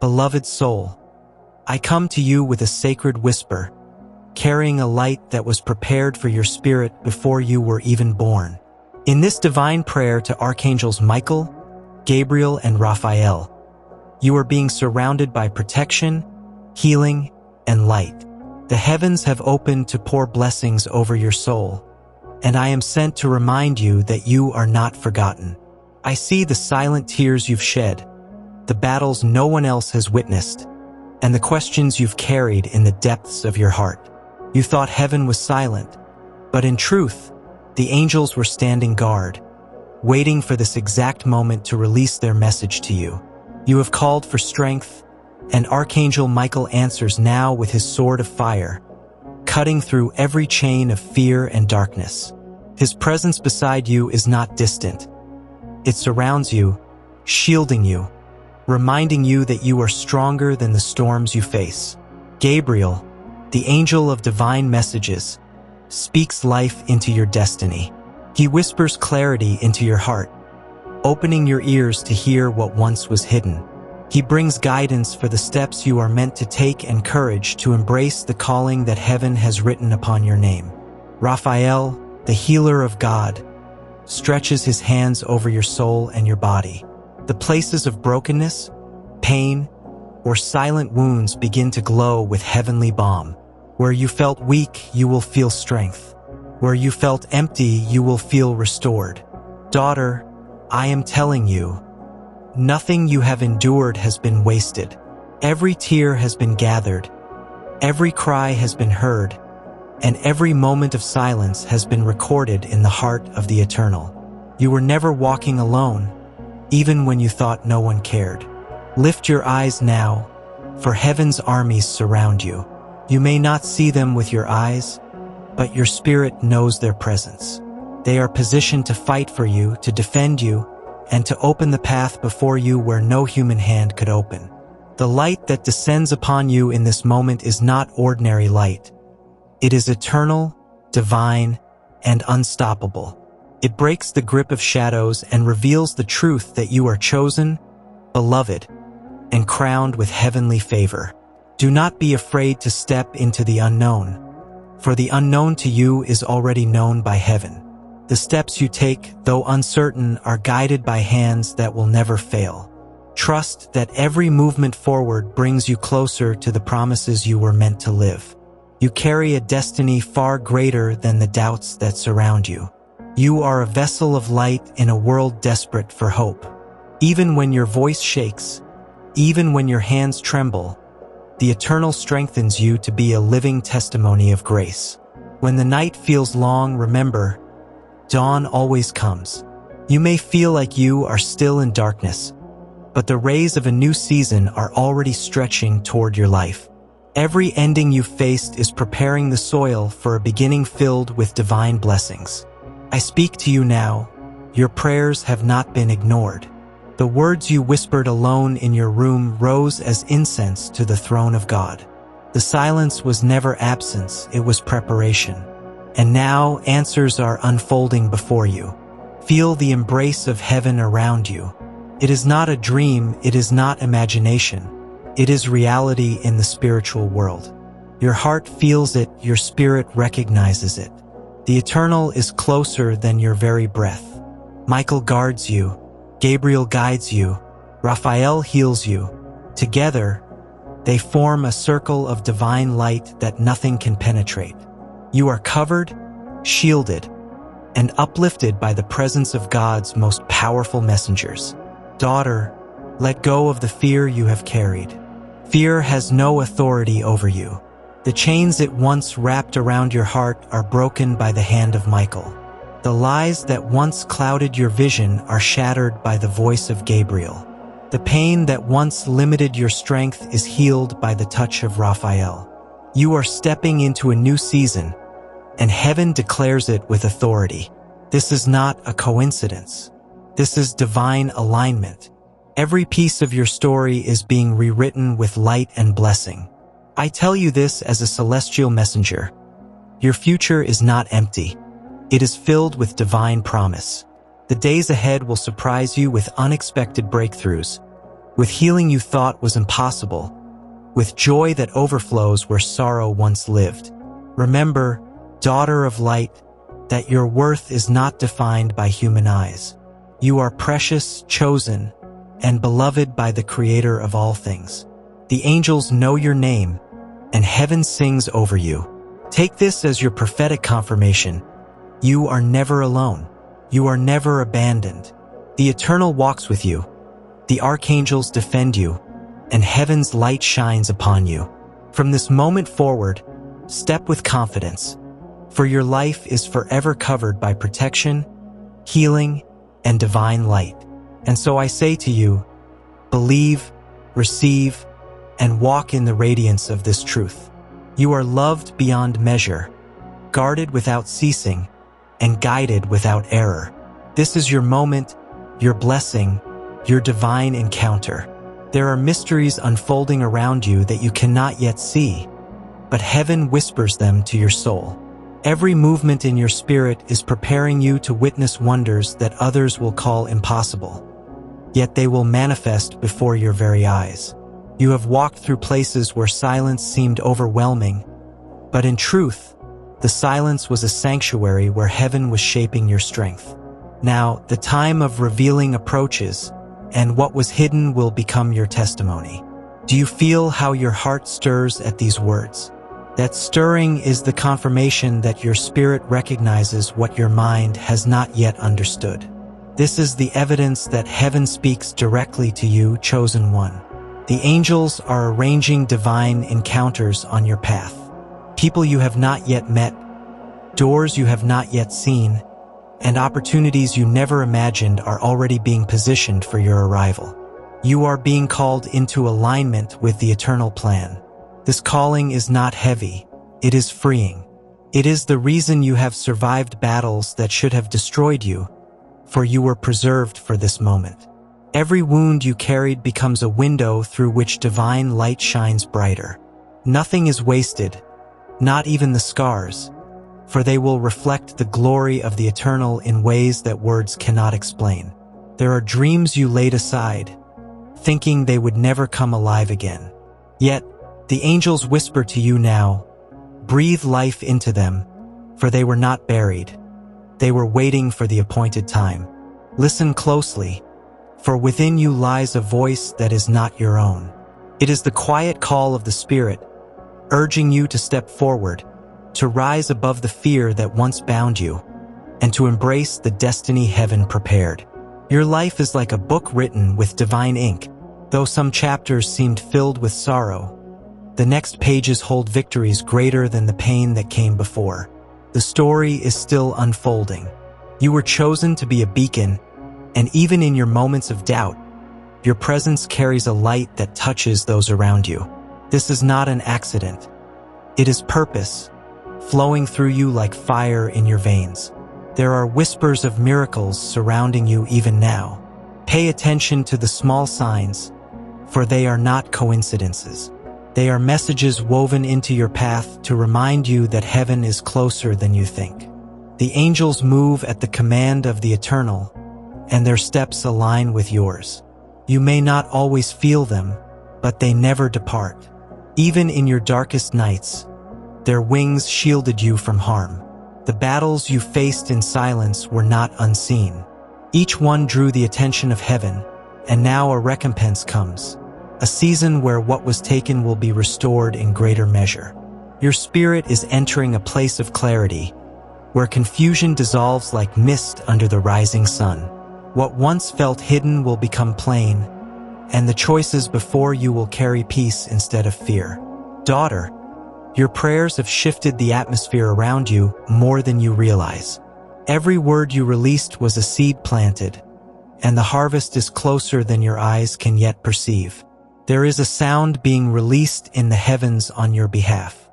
Beloved soul, I come to you with a sacred whisper, carrying a light that was prepared for your spirit before you were even born. In this divine prayer to Archangels Michael, Gabriel, and Raphael, you are being surrounded by protection, healing, and light. The heavens have opened to pour blessings over your soul, and I am sent to remind you that you are not forgotten. I see the silent tears you've shed, the battles no one else has witnessed, and the questions you've carried in the depths of your heart. You thought heaven was silent, but in truth, the angels were standing guard, waiting for this exact moment to release their message to you. You have called for strength, and Archangel Michael answers now with his sword of fire, cutting through every chain of fear and darkness. His presence beside you is not distant. It surrounds you, shielding you, reminding you that you are stronger than the storms you face. Gabriel, the angel of divine messages, speaks life into your destiny. He whispers clarity into your heart, opening your ears to hear what once was hidden. He brings guidance for the steps you are meant to take and courage to embrace the calling that heaven has written upon your name. Raphael, the healer of God, stretches his hands over your soul and your body. The places of brokenness, pain, or silent wounds begin to glow with heavenly balm. Where you felt weak, you will feel strength. Where you felt empty, you will feel restored. Daughter, I am telling you, nothing you have endured has been wasted. Every tear has been gathered, every cry has been heard, and every moment of silence has been recorded in the heart of the Eternal. You were never walking alone, even when you thought no one cared. Lift your eyes now, for heaven's armies surround you. You may not see them with your eyes, but your spirit knows their presence. They are positioned to fight for you, to defend you, and to open the path before you where no human hand could open. The light that descends upon you in this moment is not ordinary light. It is eternal, divine, and unstoppable. It breaks the grip of shadows and reveals the truth that you are chosen, beloved, and crowned with heavenly favor. Do not be afraid to step into the unknown, for the unknown to you is already known by heaven. The steps you take, though uncertain, are guided by hands that will never fail. Trust that every movement forward brings you closer to the promises you were meant to live. You carry a destiny far greater than the doubts that surround you. You are a vessel of light in a world desperate for hope. Even when your voice shakes, even when your hands tremble, the Eternal strengthens you to be a living testimony of grace. When the night feels long, remember, dawn always comes. You may feel like you are still in darkness, but the rays of a new season are already stretching toward your life. Every ending you've faced is preparing the soil for a beginning filled with divine blessings. I speak to you now. Your prayers have not been ignored. The words you whispered alone in your room rose as incense to the throne of God. The silence was never absence, it was preparation. And now answers are unfolding before you. Feel the embrace of heaven around you. It is not a dream, it is not imagination. It is reality in the spiritual world. Your heart feels it, your spirit recognizes it. The Eternal is closer than your very breath. Michael guards you, Gabriel guides you, Raphael heals you. Together, they form a circle of divine light that nothing can penetrate. You are covered, shielded, and uplifted by the presence of God's most powerful messengers. Daughter, let go of the fear you have carried. Fear has no authority over you. The chains it once wrapped around your heart are broken by the hand of Michael. The lies that once clouded your vision are shattered by the voice of Gabriel. The pain that once limited your strength is healed by the touch of Raphael. You are stepping into a new season, and heaven declares it with authority. This is not a coincidence. This is divine alignment. Every piece of your story is being rewritten with light and blessing. I tell you this as a celestial messenger. Your future is not empty. It is filled with divine promise. The days ahead will surprise you with unexpected breakthroughs, with healing you thought was impossible, with joy that overflows where sorrow once lived. Remember, daughter of light, that your worth is not defined by human eyes. You are precious, chosen, and beloved by the Creator of all things. The angels know your name, and heaven sings over you. Take this as your prophetic confirmation. You are never alone. You are never abandoned. The Eternal walks with you. The archangels defend you, and heaven's light shines upon you. From this moment forward, step with confidence, for your life is forever covered by protection, healing, and divine light. And so I say to you, believe, receive, and walk in the radiance of this truth. You are loved beyond measure, guarded without ceasing, and guided without error. This is your moment, your blessing, your divine encounter. There are mysteries unfolding around you that you cannot yet see, but heaven whispers them to your soul. Every movement in your spirit is preparing you to witness wonders that others will call impossible, yet they will manifest before your very eyes. You have walked through places where silence seemed overwhelming, but in truth, the silence was a sanctuary where heaven was shaping your strength. Now, the time of revealing approaches, and what was hidden will become your testimony. Do you feel how your heart stirs at these words? That stirring is the confirmation that your spirit recognizes what your mind has not yet understood. This is the evidence that heaven speaks directly to you, chosen one. The angels are arranging divine encounters on your path. People you have not yet met, doors you have not yet seen, and opportunities you never imagined are already being positioned for your arrival. You are being called into alignment with the eternal plan. This calling is not heavy, it is freeing. It is the reason you have survived battles that should have destroyed you, for you were preserved for this moment. Every wound you carried becomes a window through which divine light shines brighter. Nothing is wasted, not even the scars, for they will reflect the glory of the eternal in ways that words cannot explain. There are dreams you laid aside, thinking they would never come alive again. Yet, the angels whisper to you now, breathe life into them, for they were not buried. They were waiting for the appointed time. Listen closely, for within you lies a voice that is not your own. It is the quiet call of the Spirit, urging you to step forward, to rise above the fear that once bound you, and to embrace the destiny heaven prepared. Your life is like a book written with divine ink. Though some chapters seemed filled with sorrow, the next pages hold victories greater than the pain that came before. The story is still unfolding. You were chosen to be a beacon, and even in your moments of doubt, your presence carries a light that touches those around you. This is not an accident. It is purpose, flowing through you like fire in your veins. There are whispers of miracles surrounding you even now. Pay attention to the small signs, for they are not coincidences. They are messages woven into your path to remind you that heaven is closer than you think. The angels move at the command of the Eternal, and their steps align with yours. You may not always feel them, but they never depart. Even in your darkest nights, their wings shielded you from harm. The battles you faced in silence were not unseen. Each one drew the attention of heaven, and now a recompense comes. A season where what was taken will be restored in greater measure. Your spirit is entering a place of clarity, where confusion dissolves like mist under the rising sun. What once felt hidden will become plain, and the choices before you will carry peace instead of fear. Daughter, your prayers have shifted the atmosphere around you more than you realize. Every word you released was a seed planted, and the harvest is closer than your eyes can yet perceive. There is a sound being released in the heavens on your behalf.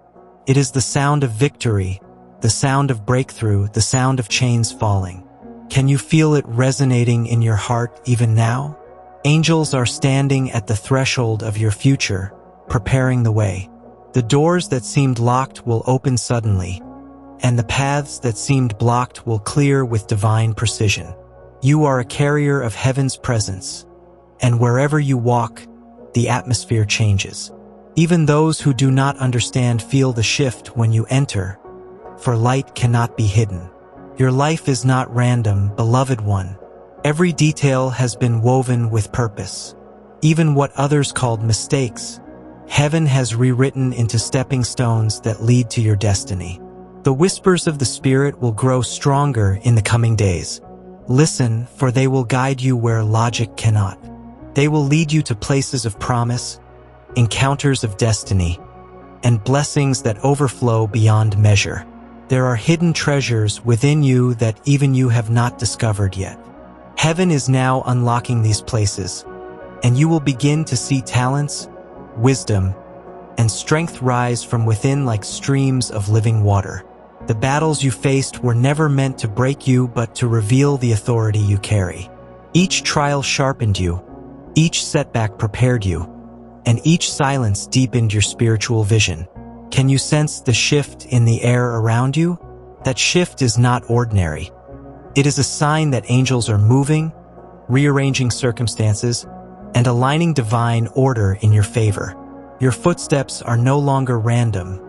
It is the sound of victory, the sound of breakthrough, the sound of chains falling. Can you feel it resonating in your heart even now? Angels are standing at the threshold of your future, preparing the way. The doors that seemed locked will open suddenly, and the paths that seemed blocked will clear with divine precision. You are a carrier of heaven's presence, and wherever you walk, the atmosphere changes. Even those who do not understand feel the shift when you enter, for light cannot be hidden. Your life is not random, beloved one. Every detail has been woven with purpose. Even what others called mistakes, heaven has rewritten into stepping stones that lead to your destiny. The whispers of the Spirit will grow stronger in the coming days. Listen, for they will guide you where logic cannot. They will lead you to places of promise, encounters of destiny, and blessings that overflow beyond measure. There are hidden treasures within you that even you have not discovered yet. Heaven is now unlocking these places, and you will begin to see talents, wisdom, and strength rise from within like streams of living water. The battles you faced were never meant to break you but to reveal the authority you carry. Each trial sharpened you, each setback prepared you, and each silence deepened your spiritual vision. Can you sense the shift in the air around you? That shift is not ordinary. It is a sign that angels are moving, rearranging circumstances, and aligning divine order in your favor. Your footsteps are no longer random.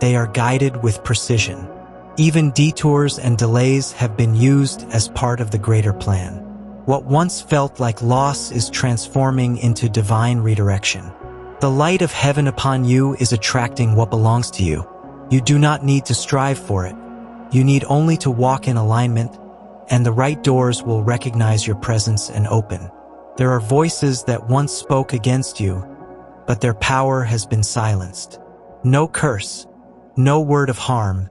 They are guided with precision. Even detours and delays have been used as part of the greater plan. What once felt like loss is transforming into divine redirection. The light of heaven upon you is attracting what belongs to you. You do not need to strive for it. You need only to walk in alignment, and the right doors will recognize your presence and open. There are voices that once spoke against you, but their power has been silenced. No curse, no word of harm,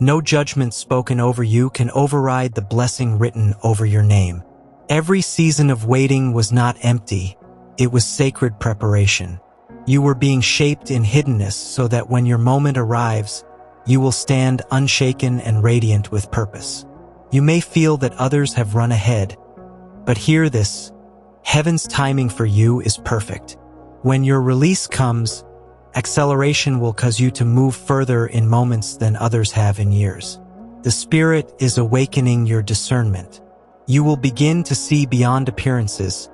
no judgment spoken over you can override the blessing written over your name. Every season of waiting was not empty. It was sacred preparation. You were being shaped in hiddenness so that when your moment arrives, you will stand unshaken and radiant with purpose. You may feel that others have run ahead, but hear this: heaven's timing for you is perfect. When your release comes, acceleration will cause you to move further in moments than others have in years. The Spirit is awakening your discernment. You will begin to see beyond appearances,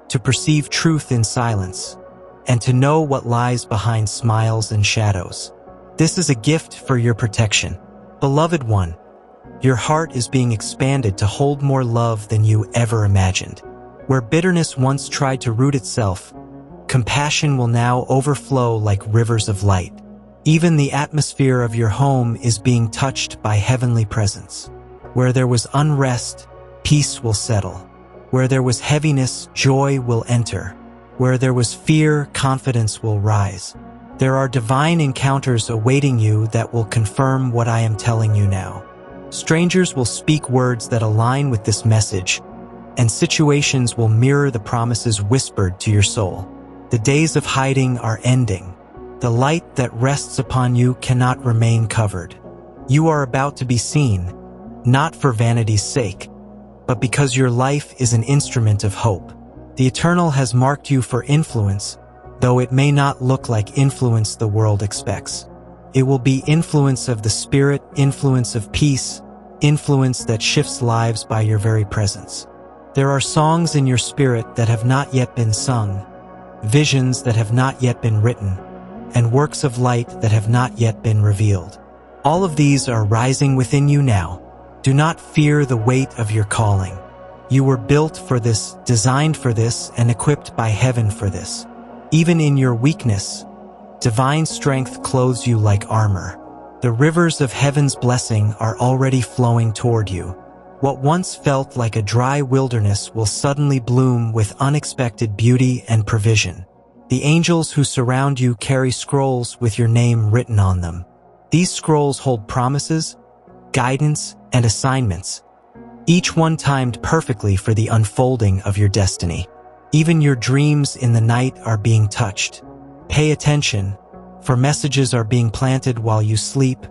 to perceive truth in silence, and to know what lies behind smiles and shadows. This is a gift for your protection. Beloved one, your heart is being expanded to hold more love than you ever imagined. Where bitterness once tried to root itself, compassion will now overflow like rivers of light. Even the atmosphere of your home is being touched by heavenly presence. Where there was unrest, peace will settle. Where there was heaviness, joy will enter. Where there was fear, confidence will rise. There are divine encounters awaiting you that will confirm what I am telling you now. Strangers will speak words that align with this message, and situations will mirror the promises whispered to your soul. The days of hiding are ending. The light that rests upon you cannot remain covered. You are about to be seen, not for vanity's sake, but because your life is an instrument of hope. The Eternal has marked you for influence, though it may not look like influence the world expects. It will be influence of the Spirit, influence of peace, influence that shifts lives by your very presence. There are songs in your spirit that have not yet been sung, visions that have not yet been written, and works of light that have not yet been revealed. All of these are rising within you now. Do not fear the weight of your calling. You were built for this, designed for this, and equipped by heaven for this. Even in your weakness, divine strength clothes you like armor. The rivers of heaven's blessing are already flowing toward you. What once felt like a dry wilderness will suddenly bloom with unexpected beauty and provision. The angels who surround you carry scrolls with your name written on them. These scrolls hold promises, guidance, and assignments, each one timed perfectly for the unfolding of your destiny. Even your dreams in the night are being touched. Pay attention, for messages are being planted while you sleep,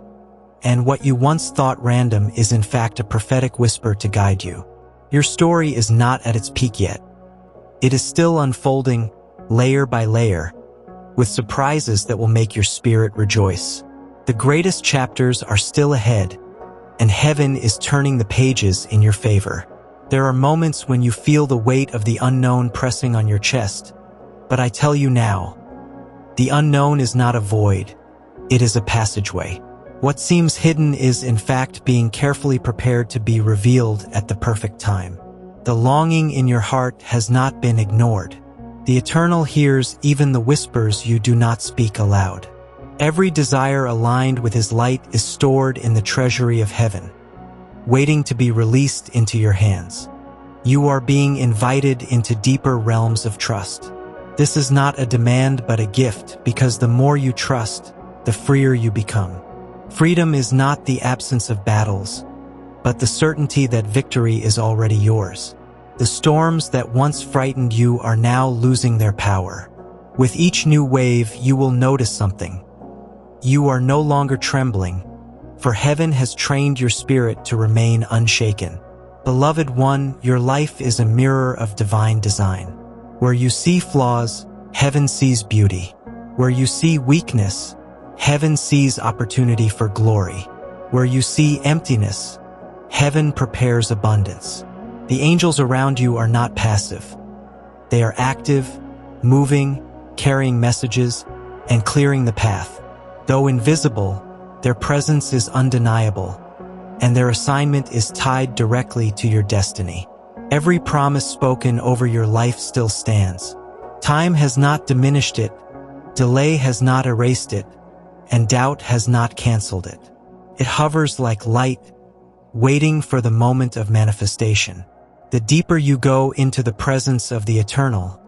and what you once thought random is in fact a prophetic whisper to guide you. Your story is not at its peak yet. It is still unfolding, layer by layer, with surprises that will make your spirit rejoice. The greatest chapters are still ahead, and heaven is turning the pages in your favor. There are moments when you feel the weight of the unknown pressing on your chest, but I tell you now, the unknown is not a void, it is a passageway. What seems hidden is in fact being carefully prepared to be revealed at the perfect time. The longing in your heart has not been ignored. The Eternal hears even the whispers you do not speak aloud. Every desire aligned with His light is stored in the treasury of heaven, waiting to be released into your hands. You are being invited into deeper realms of trust. This is not a demand but a gift, because the more you trust, the freer you become. Freedom is not the absence of battles, but the certainty that victory is already yours. The storms that once frightened you are now losing their power. With each new wave, you will notice something. You are no longer trembling, for heaven has trained your spirit to remain unshaken. Beloved one, your life is a mirror of divine design. Where you see flaws, heaven sees beauty. Where you see weakness, heaven sees opportunity for glory. Where you see emptiness, heaven prepares abundance. The angels around you are not passive. They are active, moving, carrying messages, and clearing the path. Though invisible, their presence is undeniable, and their assignment is tied directly to your destiny. Every promise spoken over your life still stands. Time has not diminished it, delay has not erased it, and doubt has not canceled it. It hovers like light, waiting for the moment of manifestation. The deeper you go into the presence of the Eternal,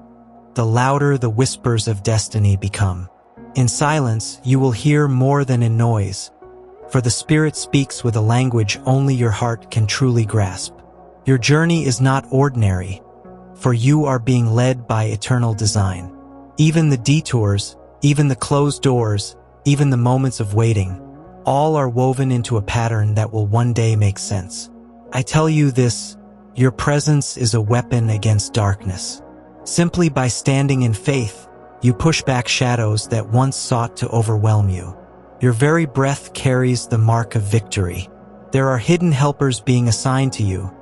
the louder the whispers of destiny become. In silence, you will hear more than in noise, for the Spirit speaks with a language only your heart can truly grasp. Your journey is not ordinary, for you are being led by eternal design. Even the detours, even the closed doors, even the moments of waiting, all are woven into a pattern that will one day make sense. I tell you this, your presence is a weapon against darkness. Simply by standing in faith, you push back shadows that once sought to overwhelm you. Your very breath carries the mark of victory. There are hidden helpers being assigned to you,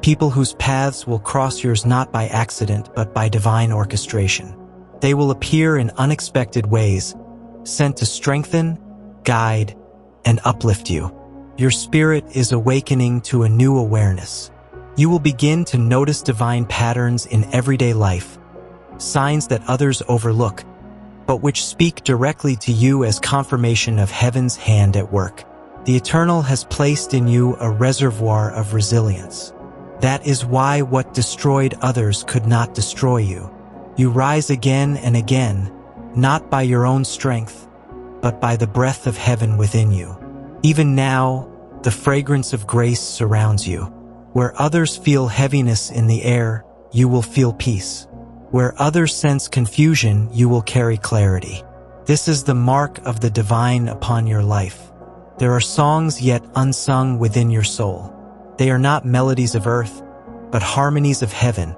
people whose paths will cross yours not by accident but by divine orchestration. They will appear in unexpected ways, sent to strengthen, guide, and uplift you. Your spirit is awakening to a new awareness. You will begin to notice divine patterns in everyday life, signs that others overlook, but which speak directly to you as confirmation of heaven's hand at work. The Eternal has placed in you a reservoir of resilience. That is why what destroyed others could not destroy you. You rise again and again, not by your own strength, but by the breath of heaven within you. Even now, the fragrance of grace surrounds you. Where others feel heaviness in the air, you will feel peace. Where others sense confusion, you will carry clarity. This is the mark of the divine upon your life. There are songs yet unsung within your soul. They are not melodies of earth, but harmonies of heaven,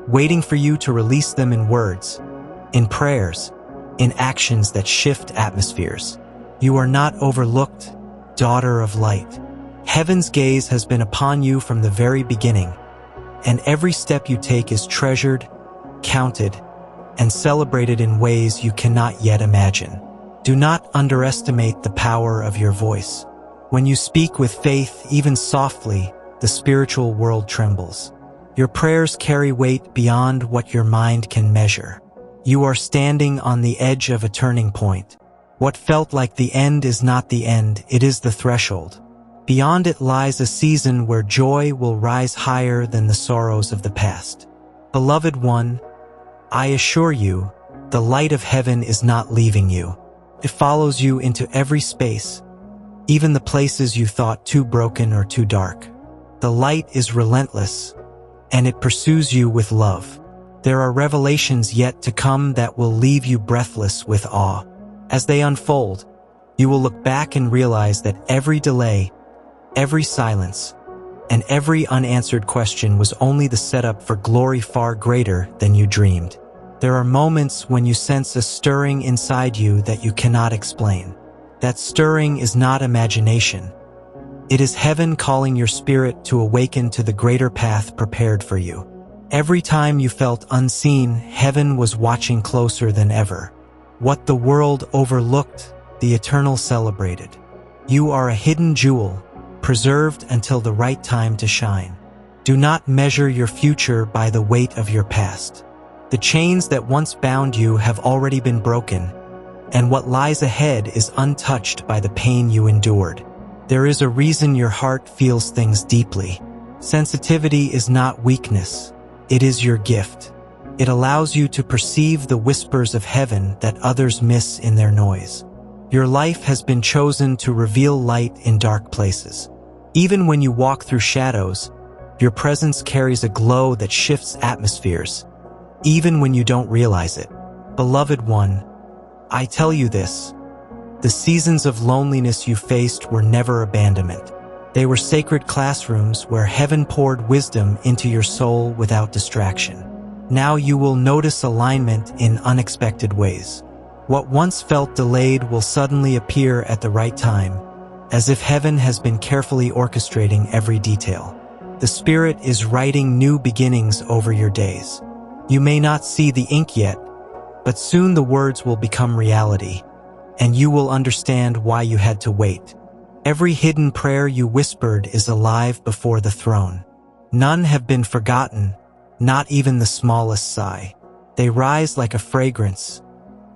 waiting for you to release them in words, in prayers, in actions that shift atmospheres. You are not overlooked, daughter of light. Heaven's gaze has been upon you from the very beginning, and every step you take is treasured, counted, and celebrated in ways you cannot yet imagine. Do not underestimate the power of your voice. When you speak with faith, even softly, the spiritual world trembles. Your prayers carry weight beyond what your mind can measure. You are standing on the edge of a turning point. What felt like the end is not the end, it is the threshold. Beyond it lies a season where joy will rise higher than the sorrows of the past. Beloved one, I assure you, the light of heaven is not leaving you. It follows you into every space, even the places you thought too broken or too dark. The light is relentless, and it pursues you with love. There are revelations yet to come that will leave you breathless with awe. As they unfold, you will look back and realize that every delay, every silence, and every unanswered question was only the setup for glory far greater than you dreamed. There are moments when you sense a stirring inside you that you cannot explain. That stirring is not imagination. It is heaven calling your spirit to awaken to the greater path prepared for you. Every time you felt unseen, heaven was watching closer than ever. What the world overlooked, the eternal celebrated. You are a hidden jewel, preserved until the right time to shine. Do not measure your future by the weight of your past. The chains that once bound you have already been broken, and what lies ahead is untouched by the pain you endured. There is a reason your heart feels things deeply. Sensitivity is not weakness. It is your gift. It allows you to perceive the whispers of heaven that others miss in their noise. Your life has been chosen to reveal light in dark places. Even when you walk through shadows, your presence carries a glow that shifts atmospheres, even when you don't realize it. Beloved one, I tell you this. The seasons of loneliness you faced were never abandonment. They were sacred classrooms where heaven poured wisdom into your soul without distraction. Now you will notice alignment in unexpected ways. What once felt delayed will suddenly appear at the right time, as if heaven has been carefully orchestrating every detail. The Spirit is writing new beginnings over your days. You may not see the ink yet, but soon the words will become reality, and you will understand why you had to wait. Every hidden prayer you whispered is alive before the throne. None have been forgotten, not even the smallest sigh. They rise like a fragrance,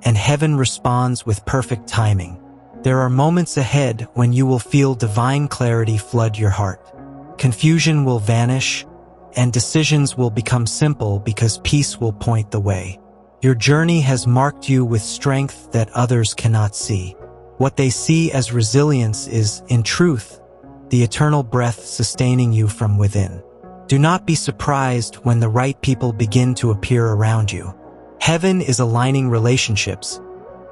and heaven responds with perfect timing. There are moments ahead when you will feel divine clarity flood your heart. Confusion will vanish, and decisions will become simple because peace will point the way. Your journey has marked you with strength that others cannot see. What they see as resilience is, in truth, the eternal breath sustaining you from within. Do not be surprised when the right people begin to appear around you. Heaven is aligning relationships,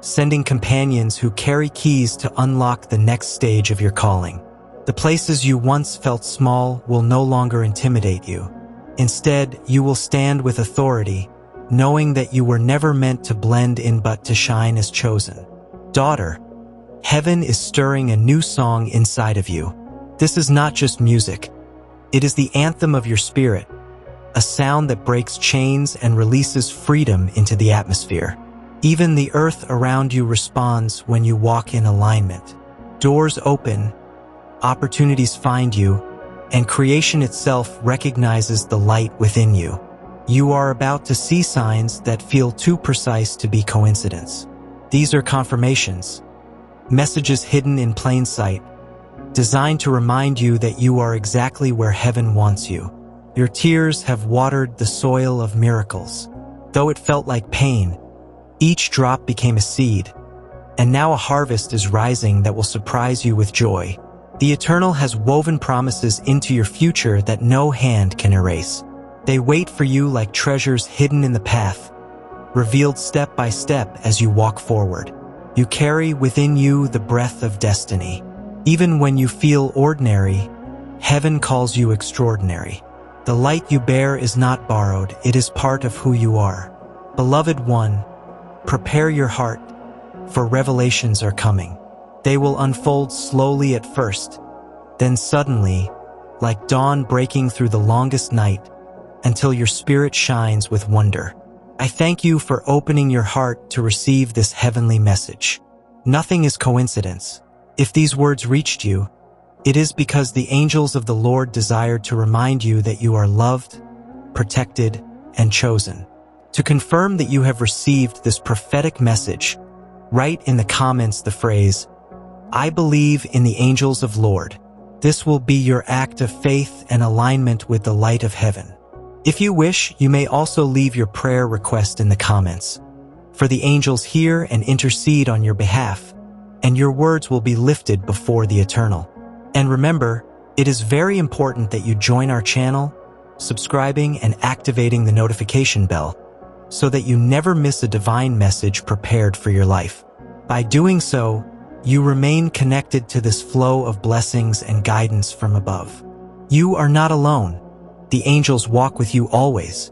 sending companions who carry keys to unlock the next stage of your calling. The places you once felt small will no longer intimidate you. Instead, you will stand with authority, knowing that you were never meant to blend in but to shine as chosen. Daughter, heaven is stirring a new song inside of you. This is not just music. It is the anthem of your spirit, a sound that breaks chains and releases freedom into the atmosphere. Even the earth around you responds when you walk in alignment. Doors open, opportunities find you, and creation itself recognizes the light within you. You are about to see signs that feel too precise to be coincidence. These are confirmations, messages hidden in plain sight, designed to remind you that you are exactly where heaven wants you. Your tears have watered the soil of miracles. Though it felt like pain, each drop became a seed, and now a harvest is rising that will surprise you with joy. The Eternal has woven promises into your future that no hand can erase. They wait for you like treasures hidden in the path, revealed step by step as you walk forward. You carry within you the breath of destiny. Even when you feel ordinary, heaven calls you extraordinary. The light you bear is not borrowed, it is part of who you are. Beloved one, prepare your heart, for revelations are coming. They will unfold slowly at first, then suddenly, like dawn breaking through the longest night, until your spirit shines with wonder. I thank you for opening your heart to receive this heavenly message. Nothing is coincidence. If these words reached you, it is because the angels of the Lord desired to remind you that you are loved, protected, and chosen. To confirm that you have received this prophetic message, write in the comments the phrase, "I believe in the angels of Lord." This will be your act of faith and alignment with the light of heaven. If you wish, you may also leave your prayer request in the comments, for the angels hear and intercede on your behalf, and your words will be lifted before the Eternal. And remember, it is very important that you join our channel, subscribing and activating the notification bell, so that you never miss a divine message prepared for your life. By doing so, you remain connected to this flow of blessings and guidance from above. You are not alone. The angels walk with you always,